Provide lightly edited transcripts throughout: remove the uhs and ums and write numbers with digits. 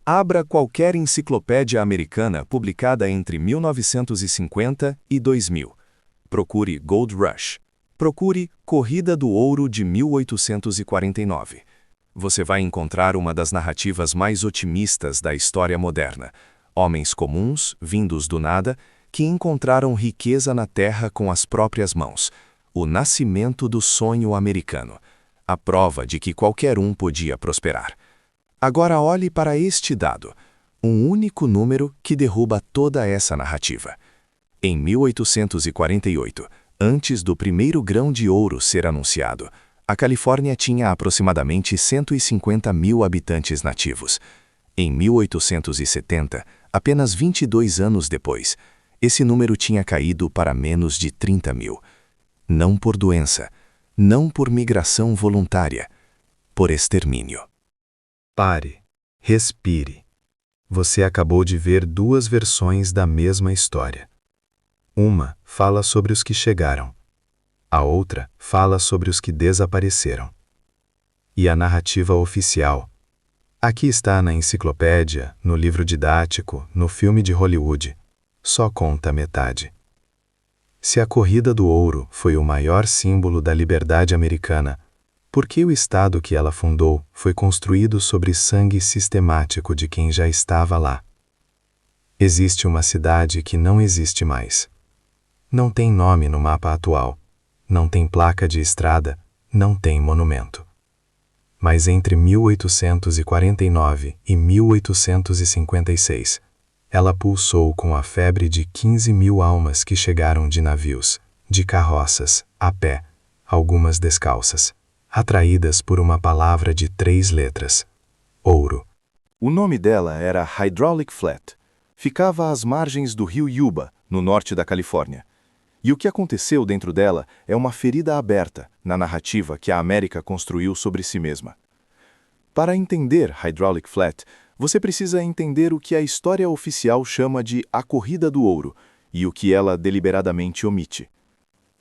Abra qualquer enciclopédia americana publicada entre 1950 e 2000. Procure Gold Rush. Procure Corrida do Ouro de 1849. Você vai encontrar uma das narrativas mais otimistas da história moderna. Homens comuns, vindos do nada, que encontraram riqueza na terra com as próprias mãos. O nascimento do sonho americano. A prova de que qualquer um podia prosperar. Agora olhe para este dado, um único número que derruba toda essa narrativa. Em 1848, antes do primeiro grão de ouro ser anunciado, a Califórnia tinha aproximadamente 150 mil habitantes nativos. Em 1870, apenas 22 anos depois, esse número tinha caído para menos de 30 mil. Não por doença, não por migração voluntária, por extermínio. Pare, respire. Você acabou de ver duas versões da mesma história. Uma fala sobre os que chegaram. A outra fala sobre os que desapareceram. E a narrativa oficial? Aqui está na enciclopédia, no livro didático, no filme de Hollywood. Só conta metade. Se a Corrida do Ouro foi o maior símbolo da liberdade americana, por que o Estado que ela fundou foi construído sobre sangue sistemático de quem já estava lá? Existe uma cidade que não existe mais. Não tem nome no mapa atual, não tem placa de estrada, não tem monumento. Mas entre 1849 e 1856, ela pulsou com a febre de 15 mil almas que chegaram de navios, de carroças, a pé, algumas descalças, atraídas por uma palavra de 3 letras: ouro. O nome dela era Hydraulic Flat. Ficava às margens do rio Yuba, no norte da Califórnia. E o que aconteceu dentro dela é uma ferida aberta na narrativa que a América construiu sobre si mesma. Para entender Hydraulic Flat, você precisa entender o que a história oficial chama de a Corrida do Ouro e o que ela deliberadamente omite.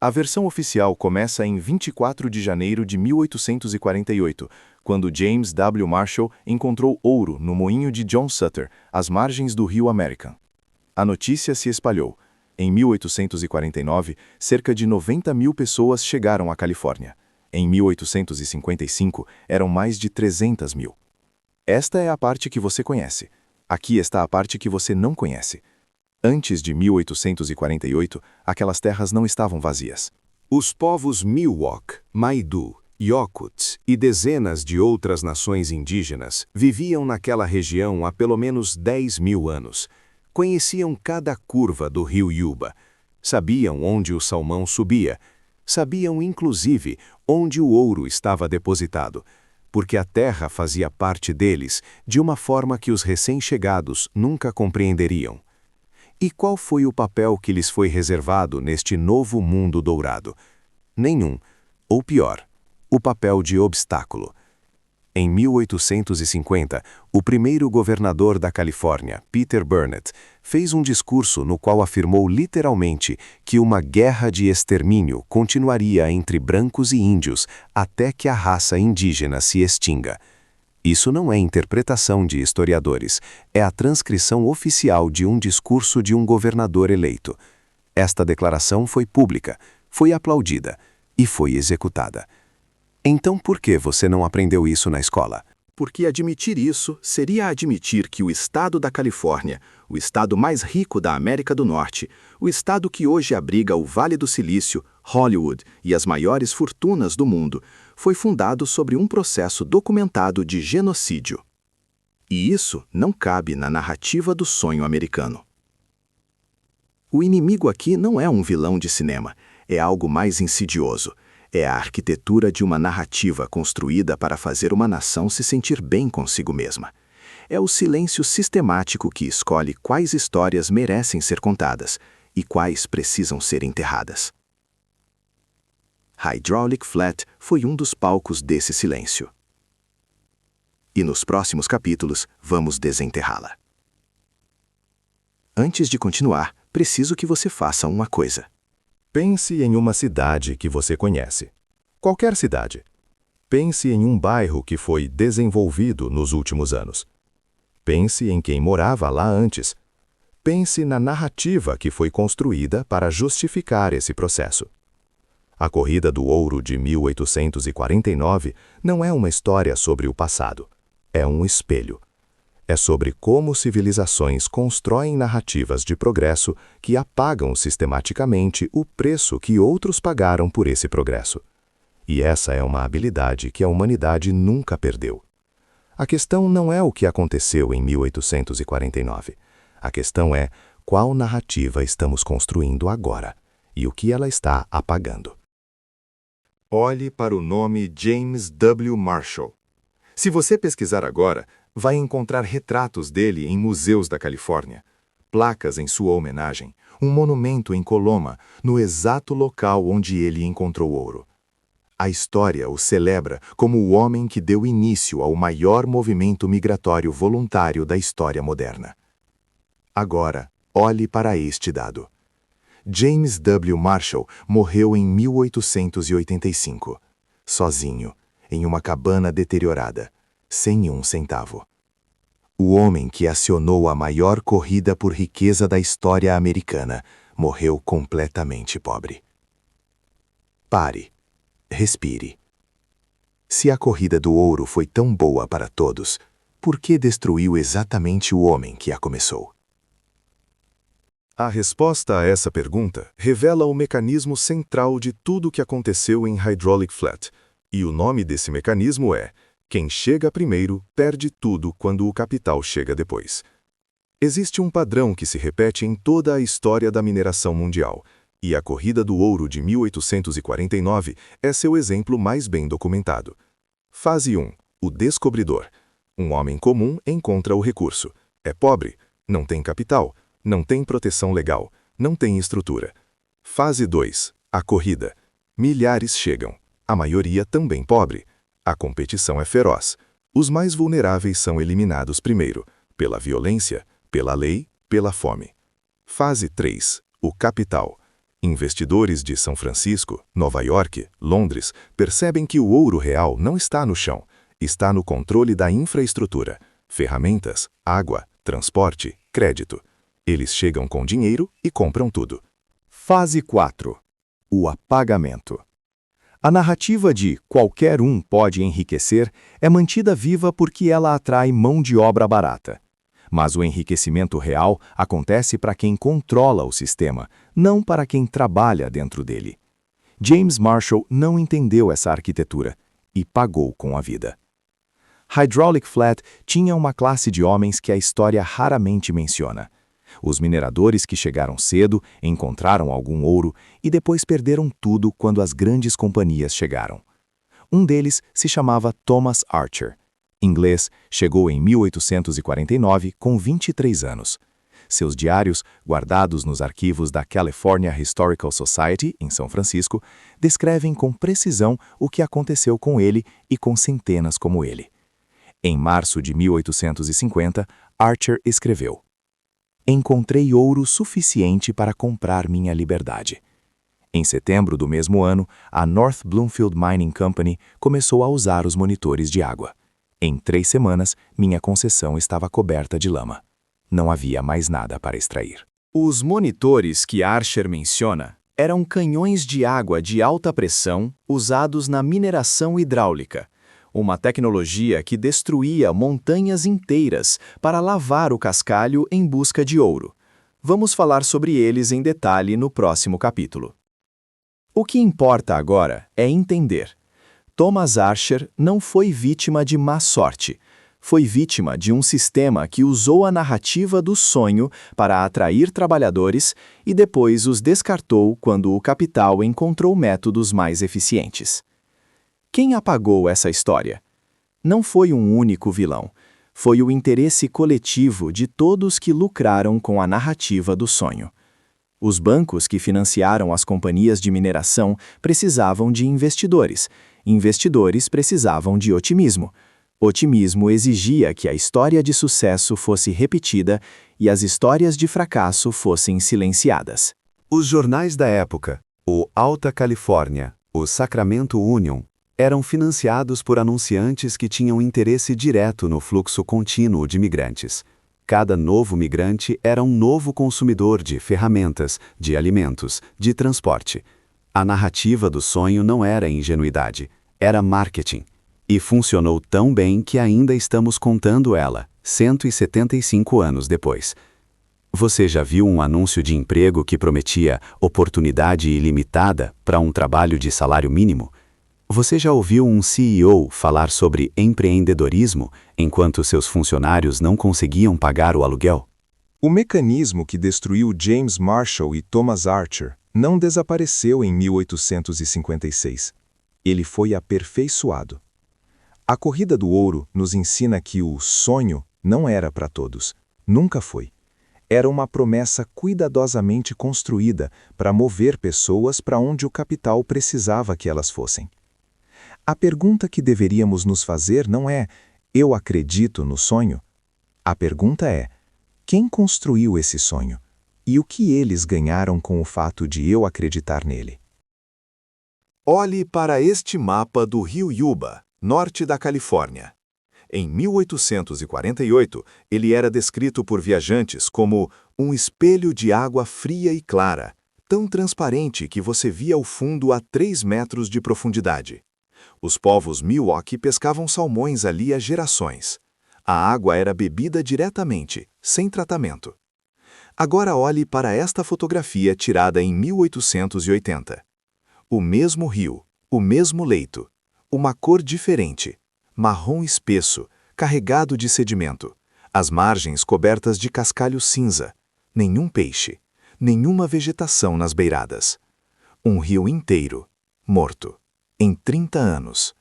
A versão oficial começa em 24 de janeiro de 1848, quando James W. Marshall encontrou ouro no moinho de John Sutter, às margens do rio American. A notícia se espalhou. Em 1849, cerca de 90 mil pessoas chegaram à Califórnia. Em 1855, eram mais de 300 mil. Esta é a parte que você conhece. Aqui está a parte que você não conhece. Antes de 1848, aquelas terras não estavam vazias. Os povos Miwok, Maidu, Yokuts e dezenas de outras nações indígenas viviam naquela região há pelo menos 10 mil anos. Conheciam cada curva do rio Yuba. Sabiam onde o salmão subia. Sabiam, inclusive, onde o ouro estava depositado, porque a terra fazia parte deles de uma forma que os recém-chegados nunca compreenderiam. E qual foi o papel que lhes foi reservado neste novo mundo dourado? Nenhum, ou pior, o papel de obstáculo. Em 1850, o primeiro governador da Califórnia, Peter Burnett, fez um discurso no qual afirmou literalmente que uma guerra de extermínio continuaria entre brancos e índios até que a raça indígena se extinga. Isso não é interpretação de historiadores, é a transcrição oficial de um discurso de um governador eleito. Esta declaração foi pública, foi aplaudida e foi executada. Então por que você não aprendeu isso na escola? Porque admitir isso seria admitir que o estado da Califórnia, o estado mais rico da América do Norte, o estado que hoje abriga o Vale do Silício, Hollywood e as maiores fortunas do mundo, foi fundado sobre um processo documentado de genocídio. E isso não cabe na narrativa do sonho americano. O inimigo aqui não é um vilão de cinema, é algo mais insidioso. É a arquitetura de uma narrativa construída para fazer uma nação se sentir bem consigo mesma. É o silêncio sistemático que escolhe quais histórias merecem ser contadas e quais precisam ser enterradas. Hydraulic Flat foi um dos palcos desse silêncio. E nos próximos capítulos, vamos desenterrá-la. Antes de continuar, preciso que você faça uma coisa. Pense em uma cidade que você conhece. Qualquer cidade. Pense em um bairro que foi desenvolvido nos últimos anos. Pense em quem morava lá antes. Pense na narrativa que foi construída para justificar esse processo. A Corrida do Ouro de 1849 não é uma história sobre o passado. É um espelho. É sobre como civilizações constroem narrativas de progresso que apagam sistematicamente o preço que outros pagaram por esse progresso. E essa é uma habilidade que a humanidade nunca perdeu. A questão não é o que aconteceu em 1849. A questão é qual narrativa estamos construindo agora e o que ela está apagando. Olhe para o nome James W. Marshall. Se você pesquisar agora, vai encontrar retratos dele em museus da Califórnia, placas em sua homenagem, um monumento em Coloma, no exato local onde ele encontrou ouro. A história o celebra como o homem que deu início ao maior movimento migratório voluntário da história moderna. Agora, olhe para este dado. James W. Marshall morreu em 1885, sozinho, em uma cabana deteriorada, sem um centavo. O homem que acionou a maior corrida por riqueza da história americana morreu completamente pobre. Pare. Respire. Se a corrida do ouro foi tão boa para todos, por que destruiu exatamente o homem que a começou? A resposta a essa pergunta revela o mecanismo central de tudo o que aconteceu em Hydraulic Flat, e o nome desse mecanismo é: quem chega primeiro perde tudo quando o capital chega depois. Existe um padrão que se repete em toda a história da mineração mundial, e a Corrida do Ouro de 1849 é seu exemplo mais bem documentado. Fase 1. O descobridor. Um homem comum encontra o recurso. É pobre, não tem capital, não tem proteção legal, não tem estrutura. Fase 2. A corrida. Milhares chegam, a maioria também pobre. A competição é feroz. Os mais vulneráveis são eliminados primeiro, pela violência, pela lei, pela fome. Fase 3. O capital. Investidores de São Francisco, Nova York, Londres, percebem que o ouro real não está no chão, está no controle da infraestrutura, ferramentas, água, transporte, crédito. Eles chegam com dinheiro e compram tudo. Fase 4. O apagamento. A narrativa de qualquer um pode enriquecer é mantida viva porque ela atrai mão de obra barata. Mas o enriquecimento real acontece para quem controla o sistema, não para quem trabalha dentro dele. James Marshall não entendeu essa arquitetura e pagou com a vida. Hydraulic Flat tinha uma classe de homens que a história raramente menciona. Os mineradores que chegaram cedo encontraram algum ouro e depois perderam tudo quando as grandes companhias chegaram. Um deles se chamava Thomas Archer. Inglês, chegou em 1849 com 23 anos. Seus diários, guardados nos arquivos da California Historical Society, em São Francisco, descrevem com precisão o que aconteceu com ele e com centenas como ele. Em março de 1850, Archer escreveu: "Encontrei ouro suficiente para comprar minha liberdade." Em setembro do mesmo ano, a North Bloomfield Mining Company começou a usar os monitores de água. Em 3 semanas, minha concessão estava coberta de lama. Não havia mais nada para extrair. Os monitores que Archer menciona eram canhões de água de alta pressão usados na mineração hidráulica, uma tecnologia que destruía montanhas inteiras para lavar o cascalho em busca de ouro. Vamos falar sobre eles em detalhe no próximo capítulo. O que importa agora é entender: Thomas Archer não foi vítima de má sorte. Foi vítima de um sistema que usou a narrativa do sonho para atrair trabalhadores e depois os descartou quando o capital encontrou métodos mais eficientes. Quem apagou essa história? Não foi um único vilão. Foi o interesse coletivo de todos que lucraram com a narrativa do sonho. Os bancos que financiaram as companhias de mineração precisavam de investidores. Investidores precisavam de otimismo. Otimismo exigia que a história de sucesso fosse repetida e as histórias de fracasso fossem silenciadas. Os jornais da época, o Alta Califórnia, o Sacramento Union, eram financiados por anunciantes que tinham interesse direto no fluxo contínuo de migrantes. Cada novo migrante era um novo consumidor de ferramentas, de alimentos, de transporte. A narrativa do sonho não era ingenuidade, era marketing. E funcionou tão bem que ainda estamos contando ela, 175 anos depois. Você já viu um anúncio de emprego que prometia oportunidade ilimitada para um trabalho de salário mínimo? Você já ouviu um CEO falar sobre empreendedorismo enquanto seus funcionários não conseguiam pagar o aluguel? O mecanismo que destruiu James Marshall e Thomas Archer não desapareceu em 1856. Ele foi aperfeiçoado. A corrida do ouro nos ensina que o sonho não era para todos. Nunca foi. Era uma promessa cuidadosamente construída para mover pessoas para onde o capital precisava que elas fossem. A pergunta que deveríamos nos fazer não é: eu acredito no sonho? A pergunta é: quem construiu esse sonho? E o que eles ganharam com o fato de eu acreditar nele? Olhe para este mapa do rio Yuba, norte da Califórnia. Em 1848, ele era descrito por viajantes como um espelho de água fria e clara, tão transparente que você via o fundo a 3 metros de profundidade. Os povos Miwok pescavam salmões ali há gerações. A água era bebida diretamente, sem tratamento. Agora olhe para esta fotografia tirada em 1880. O mesmo rio, o mesmo leito, uma cor diferente, marrom espesso, carregado de sedimento, as margens cobertas de cascalho cinza, nenhum peixe, nenhuma vegetação nas beiradas. Um rio inteiro, morto, em 30 anos.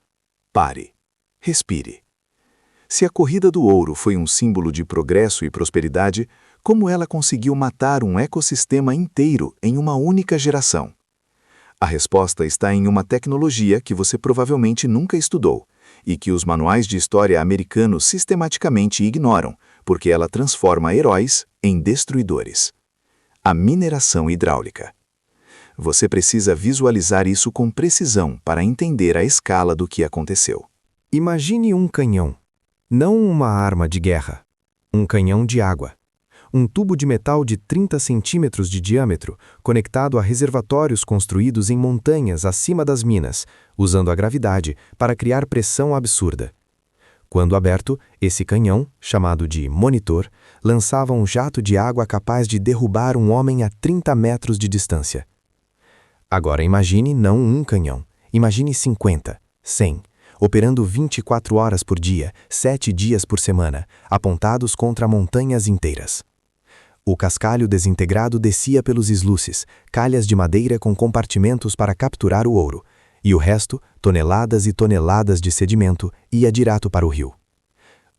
Pare, respire. Se a corrida do ouro foi um símbolo de progresso e prosperidade, como ela conseguiu matar um ecossistema inteiro em uma única geração? A resposta está em uma tecnologia que você provavelmente nunca estudou e que os manuais de história americanos sistematicamente ignoram, porque ela transforma heróis em destruidores. A mineração hidráulica. Você precisa visualizar isso com precisão para entender a escala do que aconteceu. Imagine um canhão, não uma arma de guerra. Um canhão de água. Um tubo de metal de 30 centímetros de diâmetro, conectado a reservatórios construídos em montanhas acima das minas, usando a gravidade para criar pressão absurda. Quando aberto, esse canhão, chamado de monitor, lançava um jato de água capaz de derrubar um homem a 30 metros de distância. Agora imagine não um canhão, imagine 50, 100, operando 24 horas por dia, 7 dias por semana, apontados contra montanhas inteiras. O cascalho desintegrado descia pelos esluces, calhas de madeira com compartimentos para capturar o ouro, e o resto, toneladas e toneladas de sedimento, ia direto para o rio.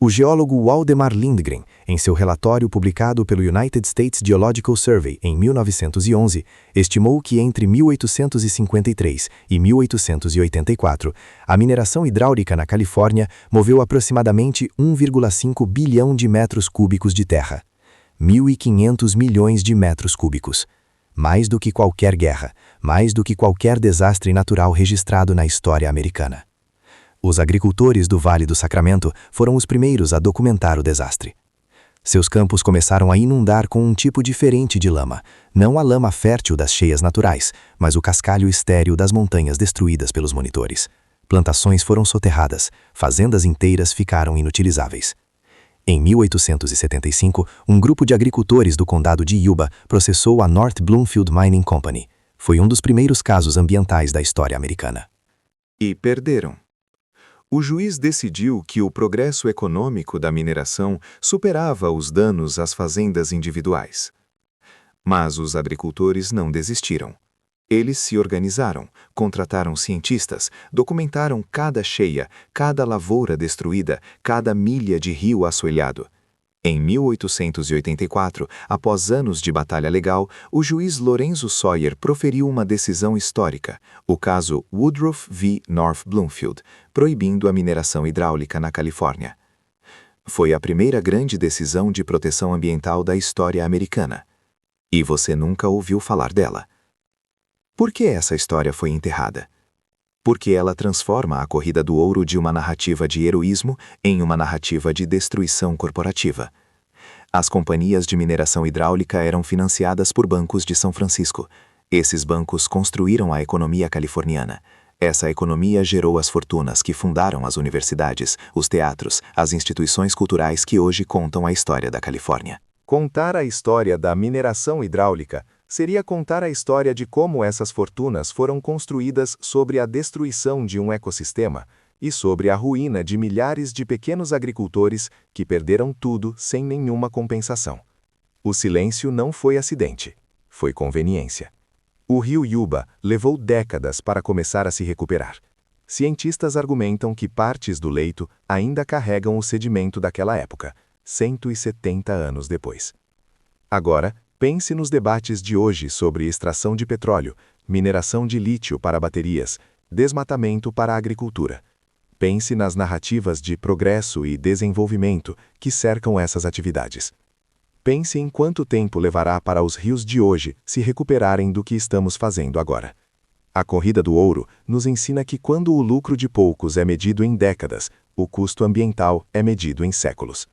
O geólogo Waldemar Lindgren, em seu relatório publicado pelo United States Geological Survey em 1911, estimou que entre 1853 e 1884, a mineração hidráulica na Califórnia moveu aproximadamente 1,5 bilhão de metros cúbicos de terra. 1.500 milhões de metros cúbicos. Mais do que qualquer guerra, mais do que qualquer desastre natural registrado na história americana. Os agricultores do Vale do Sacramento foram os primeiros a documentar o desastre. Seus campos começaram a inundar com um tipo diferente de lama, não a lama fértil das cheias naturais, mas o cascalho estéril das montanhas destruídas pelos monitores. Plantações foram soterradas, fazendas inteiras ficaram inutilizáveis. Em 1875, um grupo de agricultores do condado de Yuba processou a North Bloomfield Mining Company. Foi um dos primeiros casos ambientais da história americana. E perderam. O juiz decidiu que o progresso econômico da mineração superava os danos às fazendas individuais. Mas os agricultores não desistiram. Eles se organizaram, contrataram cientistas, documentaram cada cheia, cada lavoura destruída, cada milha de rio assoalhado. Em 1884, após anos de batalha legal, o juiz Lorenzo Sawyer proferiu uma decisão histórica, o caso Woodruff v. North Bloomfield, proibindo a mineração hidráulica na Califórnia. Foi a primeira grande decisão de proteção ambiental da história americana. E você nunca ouviu falar dela. Por que essa história foi enterrada? Porque ela transforma a corrida do ouro de uma narrativa de heroísmo em uma narrativa de destruição corporativa. As companhias de mineração hidráulica eram financiadas por bancos de São Francisco. Esses bancos construíram a economia californiana. Essa economia gerou as fortunas que fundaram as universidades, os teatros, as instituições culturais que hoje contam a história da Califórnia. Contar a história da mineração hidráulica seria contar a história de como essas fortunas foram construídas sobre a destruição de um ecossistema e sobre a ruína de milhares de pequenos agricultores que perderam tudo sem nenhuma compensação. O silêncio não foi acidente, foi conveniência. O rio Yuba levou décadas para começar a se recuperar. Cientistas argumentam que partes do leito ainda carregam o sedimento daquela época, 170 anos depois. Agora, pense nos debates de hoje sobre extração de petróleo, mineração de lítio para baterias, desmatamento para a agricultura. Pense nas narrativas de progresso e desenvolvimento que cercam essas atividades. Pense em quanto tempo levará para os rios de hoje se recuperarem do que estamos fazendo agora. A corrida do ouro nos ensina que quando o lucro de poucos é medido em décadas, o custo ambiental é medido em séculos.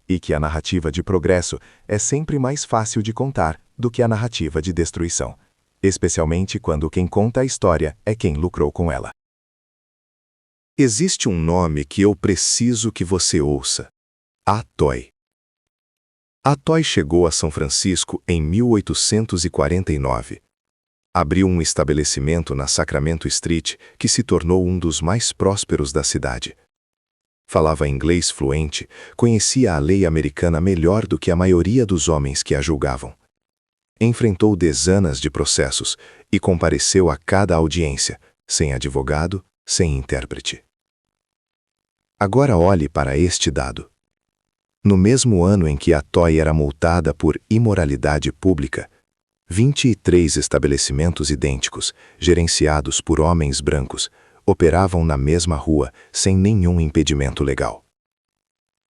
E que a narrativa de progresso é sempre mais fácil de contar do que a narrativa de destruição, especialmente quando quem conta a história é quem lucrou com ela. Existe um nome que eu preciso que você ouça: Atoy. Atoy chegou a São Francisco em 1849. Abriu um estabelecimento na Sacramento Street que se tornou um dos mais prósperos da cidade. Falava inglês fluente, conhecia a lei americana melhor do que a maioria dos homens que a julgavam. Enfrentou dezenas de processos e compareceu a cada audiência, sem advogado, sem intérprete. Agora olhe para este dado. No mesmo ano em que Atoy era multada por imoralidade pública, 23 estabelecimentos idênticos, gerenciados por homens brancos, operavam na mesma rua sem nenhum impedimento legal.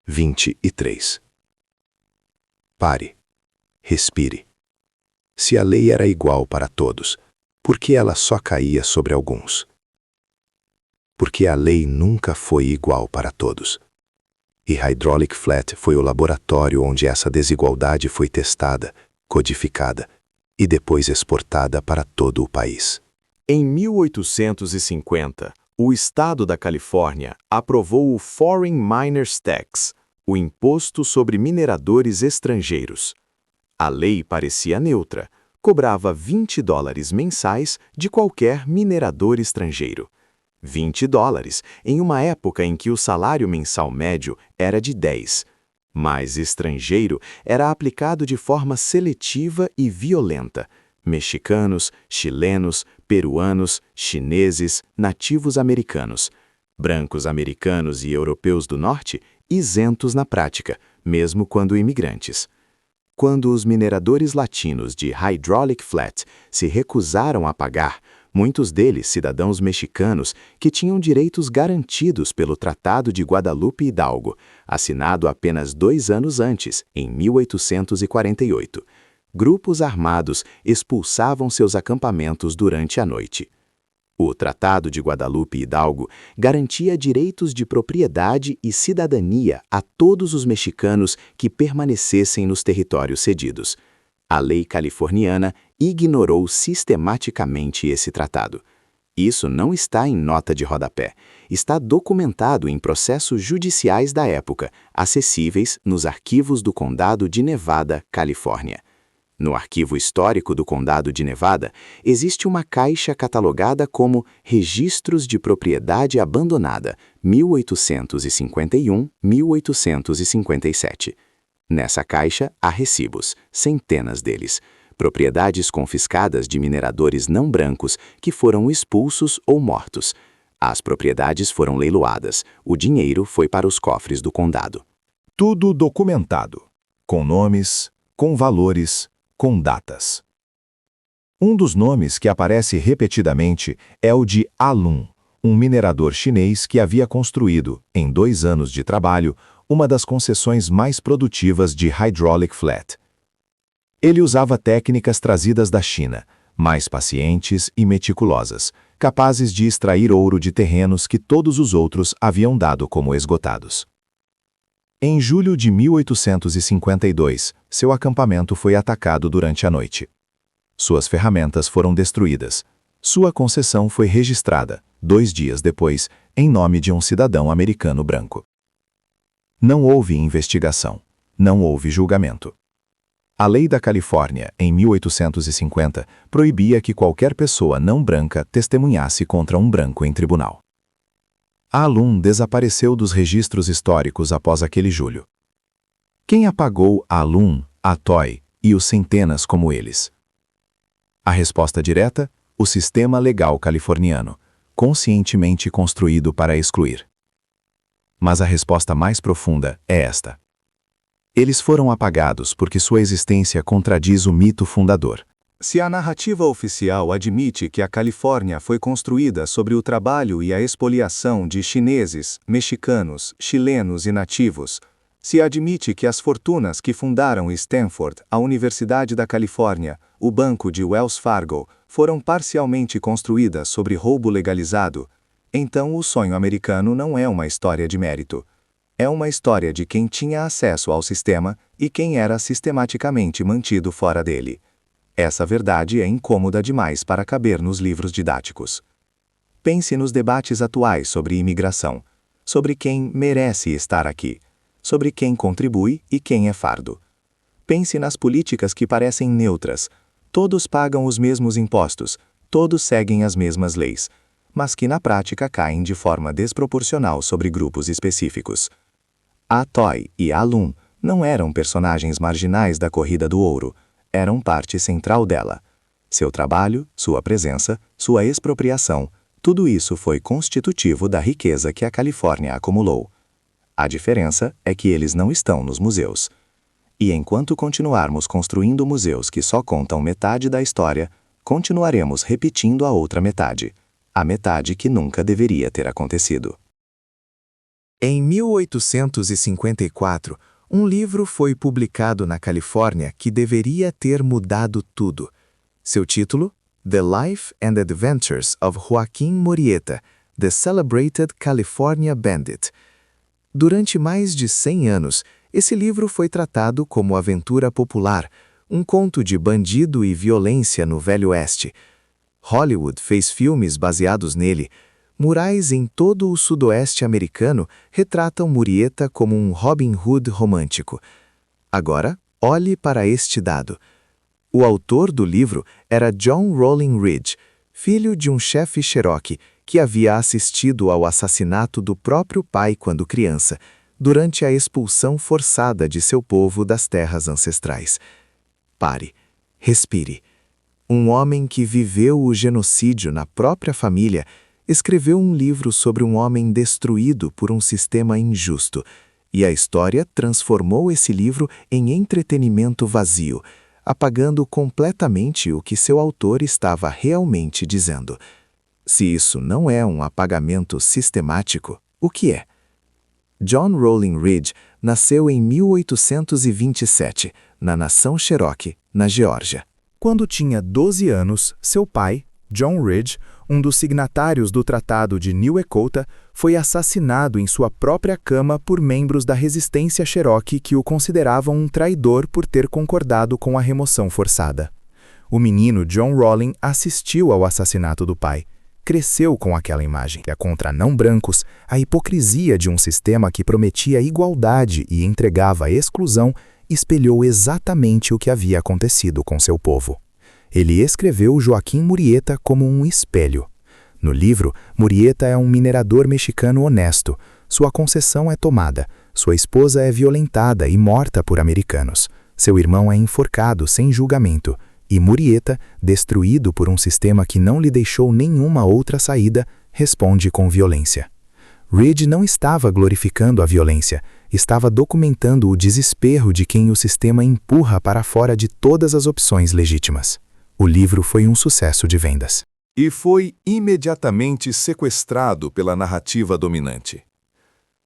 23. Pare. Respire. Se a lei era igual para todos, por que ela só caía sobre alguns? Porque a lei nunca foi igual para todos. E Hydraulic Flat foi o laboratório onde essa desigualdade foi testada, codificada e depois exportada para todo o país. Em 1850, o estado da Califórnia aprovou o Foreign Miners Tax, o imposto sobre mineradores estrangeiros. A lei parecia neutra, cobrava $20 mensais de qualquer minerador estrangeiro. $20 em uma época em que o salário mensal médio era de 10. Mas estrangeiro era aplicado de forma seletiva e violenta. Mexicanos, chilenos, peruanos, chineses, nativos americanos. Brancos americanos e europeus do norte isentos na prática, mesmo quando imigrantes. Quando os mineradores latinos de Hydraulic Flat se recusaram a pagar, muitos deles cidadãos mexicanos que tinham direitos garantidos pelo Tratado de Guadalupe Hidalgo, assinado apenas 2 anos antes, em 1848. Grupos armados expulsavam seus acampamentos durante a noite. O Tratado de Guadalupe Hidalgo garantia direitos de propriedade e cidadania a todos os mexicanos que permanecessem nos territórios cedidos. A lei californiana ignorou sistematicamente esse tratado. Isso não está em nota de rodapé. Está documentado em processos judiciais da época, acessíveis nos arquivos do Condado de Nevada, Califórnia. No arquivo histórico do Condado de Nevada, existe uma caixa catalogada como Registros de Propriedade Abandonada, 1851-1857. Nessa caixa há recibos, centenas deles, propriedades confiscadas de mineradores não brancos que foram expulsos ou mortos. As propriedades foram leiloadas, o dinheiro foi para os cofres do condado. Tudo documentado, com nomes, com valores, com datas. Um dos nomes que aparece repetidamente é o de Alun, um minerador chinês que havia construído, em 2 anos de trabalho, uma das concessões mais produtivas de Hydraulic Flat. Ele usava técnicas trazidas da China, mais pacientes e meticulosas, capazes de extrair ouro de terrenos que todos os outros haviam dado como esgotados. Em julho de 1852, seu acampamento foi atacado durante a noite. Suas ferramentas foram destruídas. Sua concessão foi registrada, 2 dias depois, em nome de um cidadão americano branco. Não houve investigação. Não houve julgamento. A lei da Califórnia, em 1850, proibia que qualquer pessoa não branca testemunhasse contra um branco em tribunal. Alun desapareceu dos registros históricos após aquele julho. Quem apagou Alun, Atoy e os centenas como eles? A resposta direta: o sistema legal californiano, conscientemente construído para excluir. Mas a resposta mais profunda é esta. Eles foram apagados porque sua existência contradiz o mito fundador. Se a narrativa oficial admite que a Califórnia foi construída sobre o trabalho e a expoliação de chineses, mexicanos, chilenos e nativos, se admite que as fortunas que fundaram Stanford, a Universidade da Califórnia, o Banco de Wells Fargo, foram parcialmente construídas sobre roubo legalizado, então o sonho americano não é uma história de mérito. É uma história de quem tinha acesso ao sistema e quem era sistematicamente mantido fora dele. Essa verdade é incômoda demais para caber nos livros didáticos. Pense nos debates atuais sobre imigração, sobre quem merece estar aqui, sobre quem contribui e quem é fardo. Pense nas políticas que parecem neutras. Todos pagam os mesmos impostos, todos seguem as mesmas leis, mas que na prática caem de forma desproporcional sobre grupos específicos. Atoy e Alun não eram personagens marginais da corrida do ouro, eram parte central dela. Seu trabalho, sua presença, sua expropriação, tudo isso foi constitutivo da riqueza que a Califórnia acumulou. A diferença é que eles não estão nos museus. E enquanto continuarmos construindo museus que só contam metade da história, continuaremos repetindo a outra metade, a metade que nunca deveria ter acontecido. Em 1854, um livro foi publicado na Califórnia que deveria ter mudado tudo. Seu título? The Life and Adventures of Joaquim Murrieta, The Celebrated California Bandit. Durante mais de 100 anos, esse livro foi tratado como aventura popular, um conto de bandido e violência no Velho Oeste. Hollywood fez filmes baseados nele. Murais em todo o sudoeste americano retratam Murrieta como um Robin Hood romântico. Agora, olhe para este dado. O autor do livro era John Rolling Ridge, filho de um chefe Cherokee que havia assistido ao assassinato do próprio pai quando criança, durante a expulsão forçada de seu povo das terras ancestrais. Pare. Respire. Um homem que viveu o genocídio na própria família escreveu um livro sobre um homem destruído por um sistema injusto, e a história transformou esse livro em entretenimento vazio, apagando completamente o que seu autor estava realmente dizendo. Se isso não é um apagamento sistemático, o que é? John Rolling Ridge nasceu em 1827, na nação Cherokee, na Geórgia. Quando tinha 12 anos, seu pai, John Ridge, um dos signatários do Tratado de New Echota, foi assassinado em sua própria cama por membros da resistência Cherokee que o consideravam um traidor por ter concordado com a remoção forçada. O menino John Rolling assistiu ao assassinato do pai. Cresceu com aquela imagem. Contra não-brancos, a hipocrisia de um sistema que prometia igualdade e entregava exclusão espelhou exatamente o que havia acontecido com seu povo. Ele escreveu Joaquim Murrieta como um espelho. No livro, Murrieta é um minerador mexicano honesto. Sua concessão é tomada. Sua esposa é violentada e morta por americanos. Seu irmão é enforcado sem julgamento. E Murrieta, destruído por um sistema que não lhe deixou nenhuma outra saída, responde com violência. Ridge não estava glorificando a violência, estava documentando o desespero de quem o sistema empurra para fora de todas as opções legítimas. O livro foi um sucesso de vendas. E foi imediatamente sequestrado pela narrativa dominante.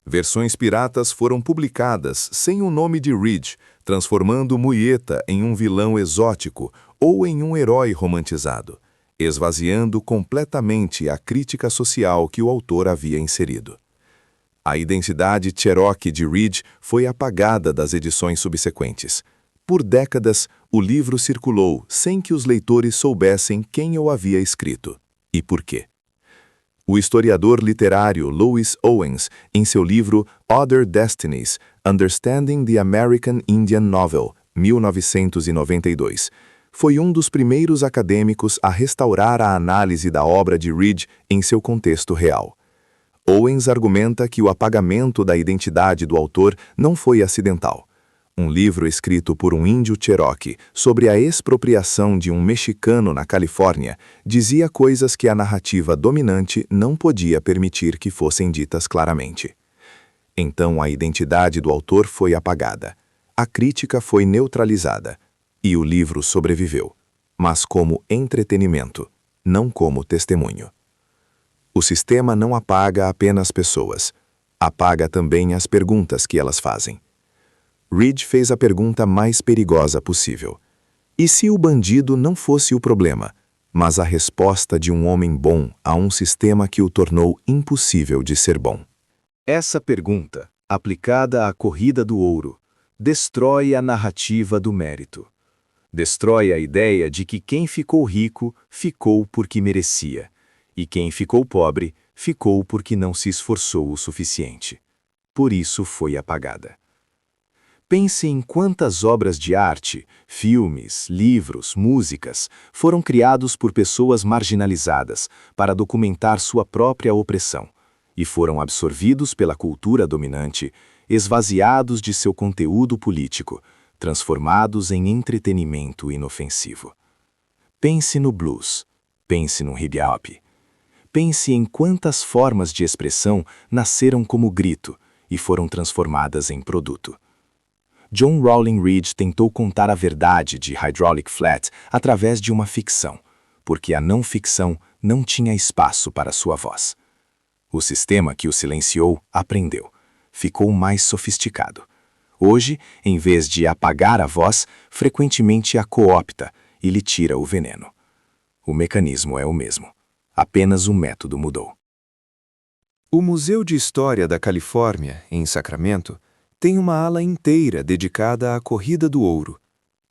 Versões piratas foram publicadas sem o nome de Reed, transformando Muieta em um vilão exótico ou em um herói romantizado, esvaziando completamente a crítica social que o autor havia inserido. A identidade Cherokee de Reed foi apagada das edições subsequentes. Por décadas, o livro circulou sem que os leitores soubessem quem o havia escrito e por quê. O historiador literário Lewis Owens, em seu livro Other Destinies, Understanding the American Indian Novel, 1992, foi um dos primeiros acadêmicos a restaurar a análise da obra de Reed em seu contexto real. Owens argumenta que o apagamento da identidade do autor não foi acidental. Um livro escrito por um índio Cherokee sobre a expropriação de um mexicano na Califórnia dizia coisas que a narrativa dominante não podia permitir que fossem ditas claramente. Então a identidade do autor foi apagada, a crítica foi neutralizada e o livro sobreviveu, mas como entretenimento, não como testemunho. O sistema não apaga apenas pessoas, apaga também as perguntas que elas fazem. Reed fez a pergunta mais perigosa possível. E se o bandido não fosse o problema, mas a resposta de um homem bom a um sistema que o tornou impossível de ser bom? Essa pergunta, aplicada à corrida do ouro, destrói a narrativa do mérito. Destrói a ideia de que quem ficou rico, ficou porque merecia, e quem ficou pobre, ficou porque não se esforçou o suficiente. Por isso foi apagada. Pense em quantas obras de arte, filmes, livros, músicas foram criados por pessoas marginalizadas para documentar sua própria opressão e foram absorvidos pela cultura dominante, esvaziados de seu conteúdo político, transformados em entretenimento inofensivo. Pense no blues, pense no hip-hop. Pense em quantas formas de expressão nasceram como grito e foram transformadas em produto. John Rowling Reed tentou contar a verdade de Hydraulic Flat através de uma ficção, porque a não-ficção não tinha espaço para sua voz. O sistema que o silenciou aprendeu, ficou mais sofisticado. Hoje, em vez de apagar a voz, frequentemente a coopta e lhe tira o veneno. O mecanismo é o mesmo, apenas o método mudou. O Museu de História da Califórnia, em Sacramento, tem uma ala inteira dedicada à Corrida do Ouro.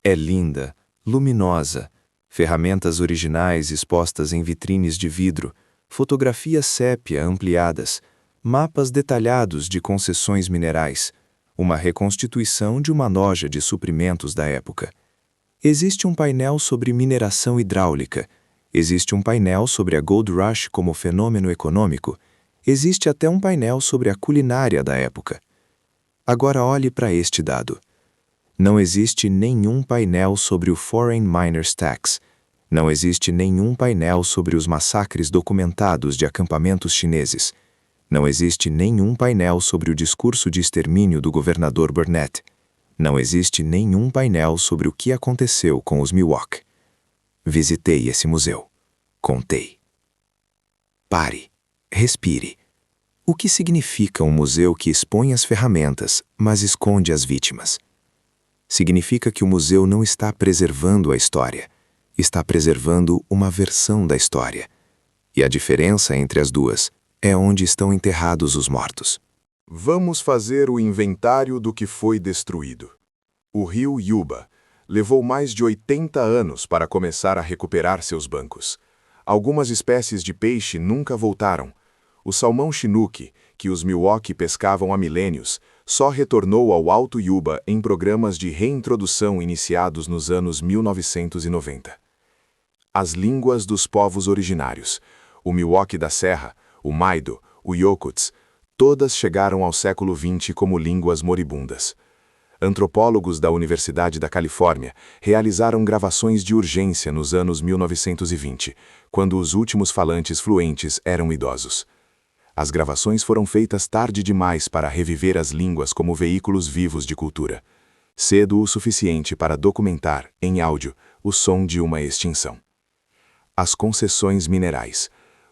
É linda, luminosa, ferramentas originais expostas em vitrines de vidro, fotografias sépia ampliadas, mapas detalhados de concessões minerais, uma reconstituição de uma loja de suprimentos da época. Existe um painel sobre mineração hidráulica, existe um painel sobre a Gold Rush como fenômeno econômico, existe até um painel sobre a culinária da época. Agora olhe para este dado. Não existe nenhum painel sobre o Foreign Miners Tax. Não existe nenhum painel sobre os massacres documentados de acampamentos chineses. Não existe nenhum painel sobre o discurso de extermínio do governador Burnett. Não existe nenhum painel sobre o que aconteceu com os Miwok. Visitei esse museu. Contei. Pare. Respire. O que significa um museu que expõe as ferramentas, mas esconde as vítimas? Significa que o museu não está preservando a história, está preservando uma versão da história. E a diferença entre as duas é onde estão enterrados os mortos. Vamos fazer o inventário do que foi destruído. O rio Yuba levou mais de 80 anos para começar a recuperar seus bancos. Algumas espécies de peixe nunca voltaram. O salmão Chinook, que os Miwok pescavam há milênios, só retornou ao Alto Yuba em programas de reintrodução iniciados nos anos 1990. As línguas dos povos originários, o Miwok da Serra, o Maido, o Yokuts, todas chegaram ao século XX como línguas moribundas. Antropólogos da Universidade da Califórnia realizaram gravações de urgência nos anos 1920, quando os últimos falantes fluentes eram idosos. As gravações foram feitas tarde demais para reviver as línguas como veículos vivos de cultura, cedo o suficiente para documentar, em áudio, o som de uma extinção. As concessões minerais.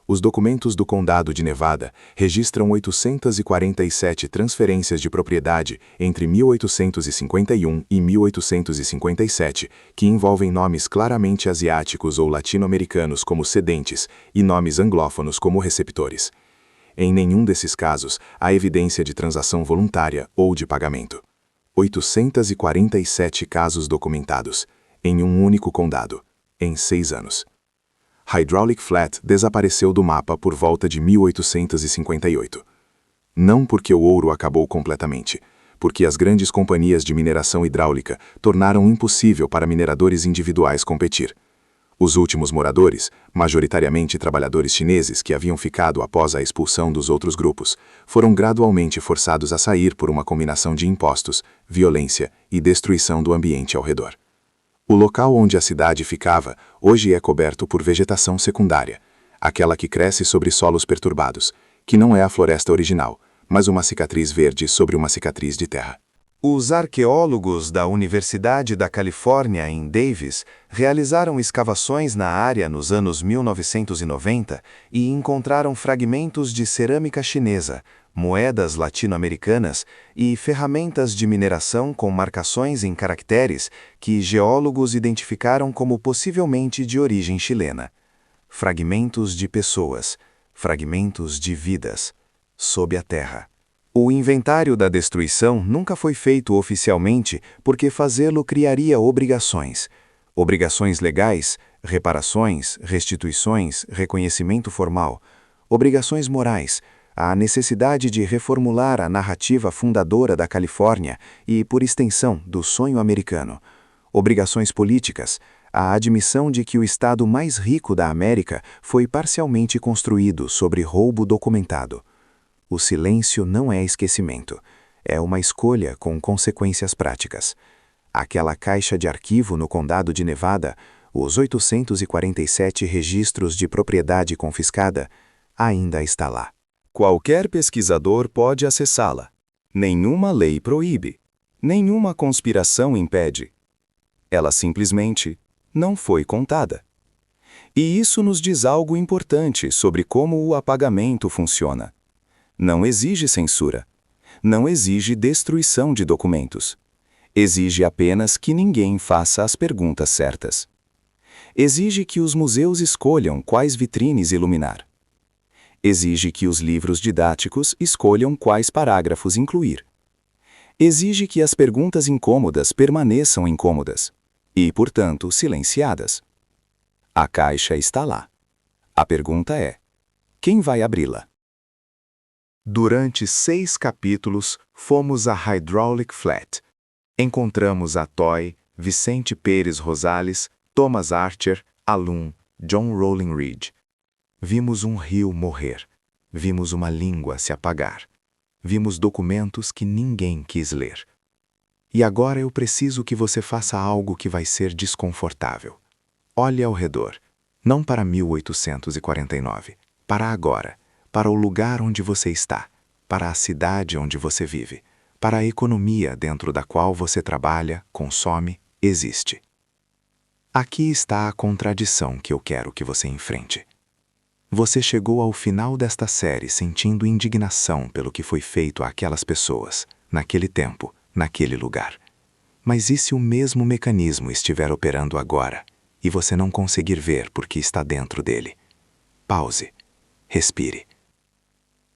Os documentos do Condado de Nevada registram 847 transferências de propriedade entre 1851 e 1857, que envolvem nomes claramente asiáticos ou latino-americanos como cedentes e nomes anglófonos como receptores. Em nenhum desses casos há evidência de transação voluntária ou de pagamento. 847 casos documentados, em um único condado, em 6 anos. Hydraulic Flat desapareceu do mapa por volta de 1858. Não porque o ouro acabou completamente, porque as grandes companhias de mineração hidráulica tornaram impossível para mineradores individuais competir. Os últimos moradores, majoritariamente trabalhadores chineses que haviam ficado após a expulsão dos outros grupos, foram gradualmente forçados a sair por uma combinação de impostos, violência e destruição do ambiente ao redor. O local onde a cidade ficava hoje é coberto por vegetação secundária, aquela que cresce sobre solos perturbados, que não é a floresta original, mas uma cicatriz verde sobre uma cicatriz de terra. Os arqueólogos da Universidade da Califórnia, em Davis, realizaram escavações na área nos anos 1990 e encontraram fragmentos de cerâmica chinesa, moedas latino-americanas e ferramentas de mineração com marcações em caracteres que geólogos identificaram como possivelmente de origem chilena. Fragmentos de pessoas, fragmentos de vidas, sob a terra. O inventário da destruição nunca foi feito oficialmente porque fazê-lo criaria obrigações. Obrigações legais, reparações, restituições, reconhecimento formal. Obrigações morais, a necessidade de reformular a narrativa fundadora da Califórnia e, por extensão, do sonho americano. Obrigações políticas, a admissão de que o estado mais rico da América foi parcialmente construído sobre roubo documentado. O silêncio não é esquecimento, é uma escolha com consequências práticas. Aquela caixa de arquivo no Condado de Nevada, os 847 registros de propriedade confiscada, ainda está lá. Qualquer pesquisador pode acessá-la. Nenhuma lei proíbe. Nenhuma conspiração impede. Ela simplesmente não foi contada. E isso nos diz algo importante sobre como o apagamento funciona. Não exige censura. Não exige destruição de documentos. Exige apenas que ninguém faça as perguntas certas. Exige que os museus escolham quais vitrines iluminar. Exige que os livros didáticos escolham quais parágrafos incluir. Exige que as perguntas incômodas permaneçam incômodas e, portanto, silenciadas. A caixa está lá. A pergunta é: quem vai abri-la? Durante 6 capítulos, fomos a Hydraulic Flat. Encontramos a Toy, Vicente Pérez Rosales, Thomas Archer, Alum, John Rowling Reed. Vimos um rio morrer. Vimos uma língua se apagar. Vimos documentos que ninguém quis ler. E agora eu preciso que você faça algo que vai ser desconfortável. Olhe ao redor. Não para 1849. Para agora. Para o lugar onde você está, para a cidade onde você vive, para a economia dentro da qual você trabalha, consome, existe. Aqui está a contradição que eu quero que você enfrente. Você chegou ao final desta série sentindo indignação pelo que foi feito àquelas pessoas, naquele tempo, naquele lugar. Mas e se o mesmo mecanismo estiver operando agora, e você não conseguir ver porque está dentro dele? Pause. Respire.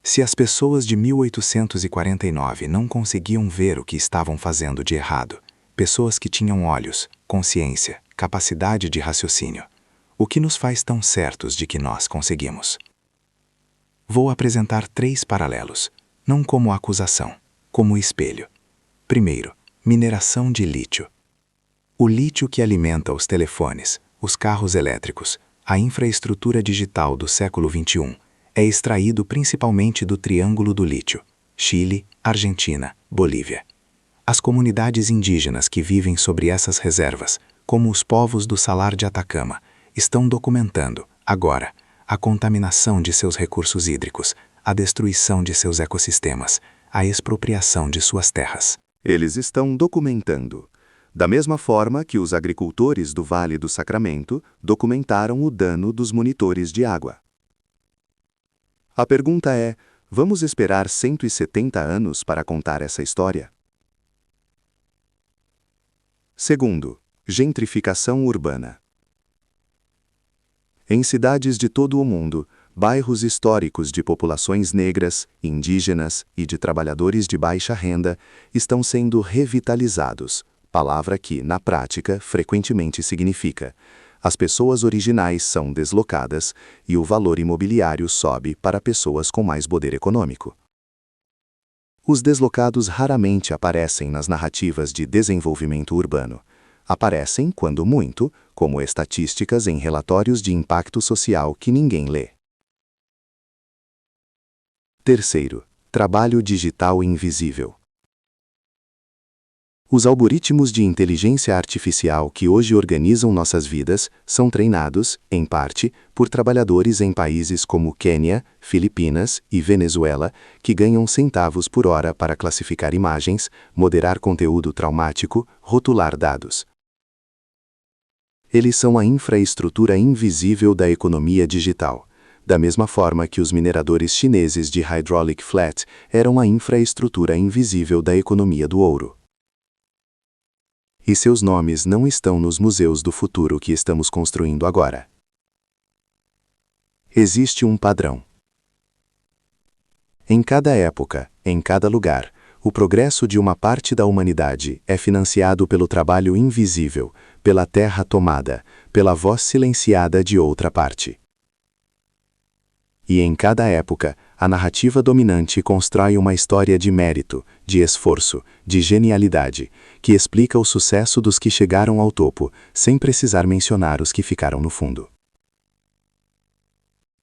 Se as pessoas de 1849 não conseguiam ver o que estavam fazendo de errado, pessoas que tinham olhos, consciência, capacidade de raciocínio, o que nos faz tão certos de que nós conseguimos? Vou apresentar 3 paralelos, não como acusação, como espelho. Primeiro, mineração de lítio. O lítio que alimenta os telefones, os carros elétricos, a infraestrutura digital do século XXI, é extraído principalmente do Triângulo do Lítio, Chile, Argentina, Bolívia. As comunidades indígenas que vivem sobre essas reservas, como os povos do Salar de Atacama, estão documentando, agora, a contaminação de seus recursos hídricos, a destruição de seus ecossistemas, a expropriação de suas terras. Eles estão documentando, da mesma forma que os agricultores do Vale do Sacramento documentaram o dano dos monitores de água. A pergunta é: vamos esperar 170 anos para contar essa história? Segundo, gentrificação urbana. Em cidades de todo o mundo, bairros históricos de populações negras, indígenas e de trabalhadores de baixa renda estão sendo revitalizados, palavra que, na prática, frequentemente significa: as pessoas originais são deslocadas e o valor imobiliário sobe para pessoas com mais poder econômico. Os deslocados raramente aparecem nas narrativas de desenvolvimento urbano. Aparecem, quando muito, como estatísticas em relatórios de impacto social que ninguém lê. Terceiro, trabalho digital invisível. Os algoritmos de inteligência artificial que hoje organizam nossas vidas são treinados, em parte, por trabalhadores em países como Quênia, Filipinas e Venezuela, que ganham centavos por hora para classificar imagens, moderar conteúdo traumático, rotular dados. Eles são a infraestrutura invisível da economia digital, da mesma forma que os mineradores chineses de Hydraulic Flat eram a infraestrutura invisível da economia do ouro. E seus nomes não estão nos museus do futuro que estamos construindo agora. Existe um padrão. Em cada época, em cada lugar, o progresso de uma parte da humanidade é financiado pelo trabalho invisível, pela terra tomada, pela voz silenciada de outra parte. E em cada época, a narrativa dominante constrói uma história de mérito, de esforço, de genialidade, que explica o sucesso dos que chegaram ao topo, sem precisar mencionar os que ficaram no fundo.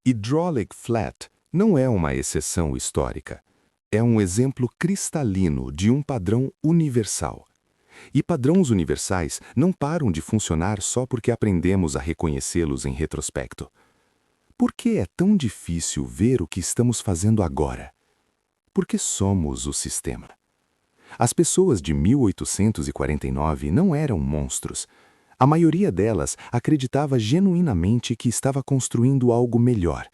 Hydraulic Flat não é uma exceção histórica. É um exemplo cristalino de um padrão universal. E padrões universais não param de funcionar só porque aprendemos a reconhecê-los em retrospecto. Por que é tão difícil ver o que estamos fazendo agora? Porque somos o sistema. As pessoas de 1849 não eram monstros. A maioria delas acreditava genuinamente que estava construindo algo melhor,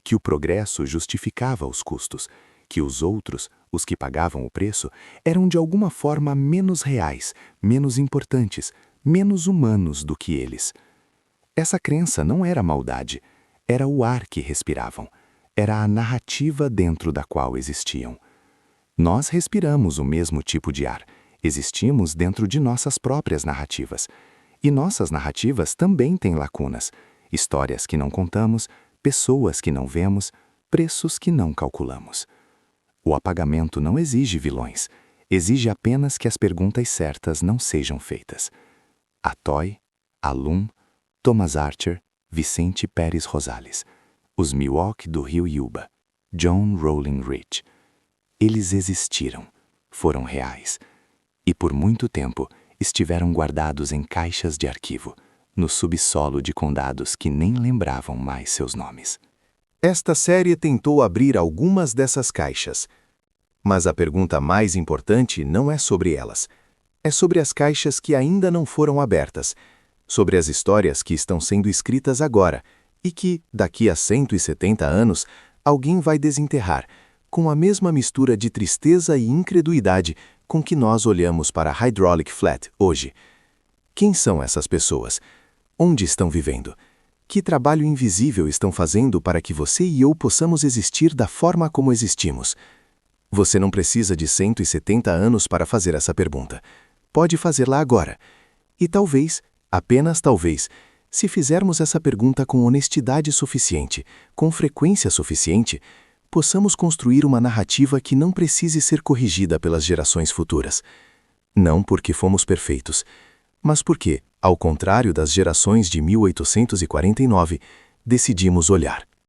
que o progresso justificava os custos, que os outros, os que pagavam o preço, eram de alguma forma menos reais, menos importantes, menos humanos do que eles. Essa crença não era maldade. Era o ar que respiravam. Era a narrativa dentro da qual existiam. Nós respiramos o mesmo tipo de ar. Existimos dentro de nossas próprias narrativas. E nossas narrativas também têm lacunas. Histórias que não contamos, pessoas que não vemos, preços que não calculamos. O apagamento não exige vilões. Exige apenas que as perguntas certas não sejam feitas. Atoy, Alum, Thomas Archer, Vicente Pérez Rosales, os Miwok do rio Yuba, John Rowling Rich. Eles existiram, foram reais, e por muito tempo estiveram guardados em caixas de arquivo, no subsolo de condados que nem lembravam mais seus nomes. Esta série tentou abrir algumas dessas caixas, mas a pergunta mais importante não é sobre elas. É sobre as caixas que ainda não foram abertas, sobre as histórias que estão sendo escritas agora e que, daqui a 170 anos, alguém vai desenterrar, com a mesma mistura de tristeza e incredulidade com que nós olhamos para Hydraulic Flat hoje. Quem são essas pessoas? Onde estão vivendo? Que trabalho invisível estão fazendo para que você e eu possamos existir da forma como existimos? Você não precisa de 170 anos para fazer essa pergunta. Pode fazê-la agora. E talvez, apenas talvez, se fizermos essa pergunta com honestidade suficiente, com frequência suficiente, possamos construir uma narrativa que não precise ser corrigida pelas gerações futuras. Não porque fomos perfeitos, mas porque, ao contrário das gerações de 1849, decidimos olhar.